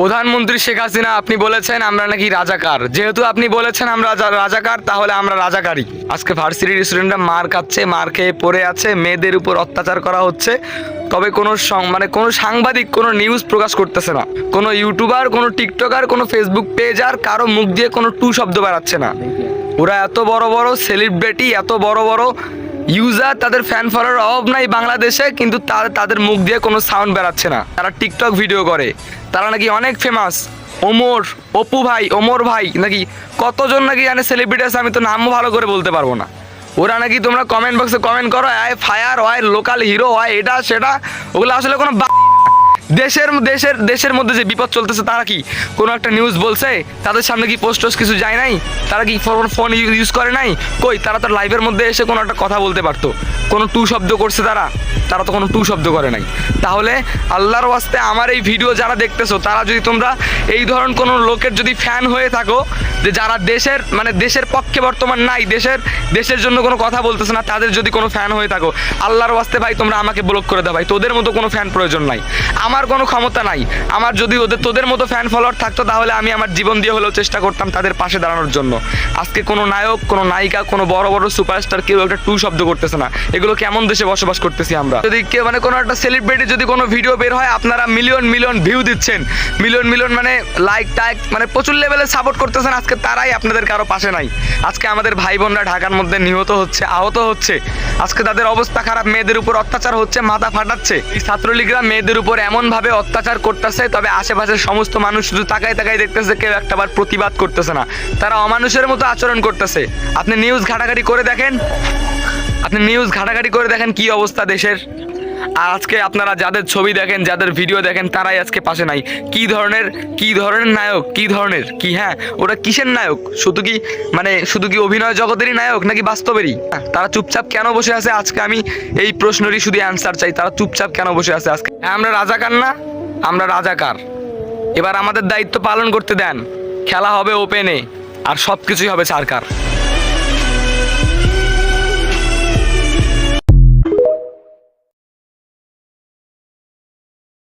প্রধানমন্ত্রী শেখ হাসিনা আপনি বলেছেন আমরা নাকি রাজাকার। যেহেতু আপনি বলেছেন আমরা রাজাকার, তাহলে আমরা রাজাকারই। আজকে ভার্সিটির স্টুডেন্টরা মার খাচ্ছে, মার খেয়ে পড়ে আছে, মেয়েদের উপর অত্যাচার করা হচ্ছে, তবে কোনো কোনো সাংবাদিক কোনো নিউজ প্রকাশ করতেছে না, কোনো ইউটিউবার, কোনো টিকটকার, কোনো ফেসবুক পেজ আর কারো মুখ দিয়ে কোনো টু শব্দ বেরাচ্ছে না। ওরা এত বড় বড় সেলিব্রিটি, এত বড় বড় ইউজার, তাদের ফ্যান ফলোয়ার অভাব নাই বাংলাদেশে, কিন্তু তাদের মুখ দিয়ে কোনো সাউন্ড বেরাচ্ছে না। তারা টিকটক ভিডিও করে, তারা নাকি অনেক ফেমাস। অপু ভাই, ওমর ভাই, নাকি কতজন নাকি জানে সেলিব্রিটি আছে, আমি তো নামও ভালো করে বলতে পারবো না। ওরা নাকি, তোমরা কমেন্ট বক্সে কমেন্ট করো আয় ফায়ার হয়, লোকাল হিরো হয়, এটা সেটা, ওগুলো আসলে কোনো দেশের মধ্যে যে বিপদ চলতেছে, তারা কি কোনো একটা নিউজ বলছে? তাদের সামনে কি পোস্ট কিছু যায় নাই? তারা কি ফোন ইউজ করে নাই? কই, তারা তো লাইভের মধ্যে এসে কোনো একটা কথা বলতে পারতো। কোনো টু শব্দ করছে তারা তো কোনো টু শব্দ করে নাই। তাহলে আল্লাহর ওয়াস্তে আমার এই ভিডিও যারা দেখতেছো, তারা যদি তোমরা এই ধরনের কোনো লোকের যদি ফ্যান হয়ে থাকো, যে যারা দেশের পক্ষে বর্তমান নাই, দেশের জন্য কোনো কথা বলতেছে না, তাদের যদি কোনো ফ্যান হয়ে থাকো, আল্লাহর ওয়াস্তে ভাই তোমরা আমাকে ব্লক করে দাও ভাই। তোদের মতো কোনো ফ্যান প্রয়োজন নাই, আমার কোনো ক্ষমতা নাই। আমার যদি তোদের মতো ফ্যান ফলোয়ার থাকতো, তাহলে আমি আমার জীবন দিয়ে হলেও চেষ্টা করতাম তাদের পাশে দাঁড়ানোর জন্য। আজকে কোনো নায়ক, কোনো নায়িকা, কোনো বড় বড় সুপারস্টার কেউ একটা টু শব্দ করতেছে না। এগুলো কেমন দেশে বসবাস করতেছি আমরা? যদি কেউ কোনো একটা সেলিব্রিটি যদি কোনো ভিডিও বের হয়, আপনারা মিলিয়ন ভিউ দিচ্ছেন, মিলিয়ন লাইক টাইক, প্রচুর লেভেলে সাপোর্ট করতেছেন, আজকে তারাই আপনাদের কারো পাশে নাই। আজকে আমাদের ভাই বোনরা ঢাকার মধ্যে নিহত হচ্ছে, আহত হচ্ছে, আজকে তাদের অবস্থা খারাপ, মেয়েদের উপর অত্যাচার হচ্ছে, মাথা ফাটাচ্ছে। এই ছাত্রলীগরা মেয়েদের উপর এমনভাবে অত্যাচার করতেছে, তবে আশেপাশের সমস্ত মানুষ শুধু তাকাই দেখতেছে, কেউ একটাবার প্রতিবাদ করতেছে না। তারা অমানুষের মতো আচরণ করতেছে। আপনি নিউজ ঘাটাঘাটি করে দেখেন কি অবস্থা দেশের। আর আজকে আপনারা যাদের ছবি দেখেন, যাদের ভিডিও দেখেন, তারাই আজকে পাশে নাই। কি ধরনের নায়ক, হ্যাঁ, ওরা কিসের নায়ক? শুধু কি অভিনয় জগতেরই নায়ক, নাকি বাস্তবেরই? তারা চুপচাপ কেন বসে আছে? আজকে আমি এই প্রশ্নেরই শুধু অ্যান্সার চাই, তারা চুপচাপ কেন বসে আছে আজকে? আমরা রাজাকার না, আমরা রাজাকার। এবার আমাদের দায়িত্ব পালন করতে দেন। খেলা হবে ওপেনে, আর সব কিছুই হবে সরকার।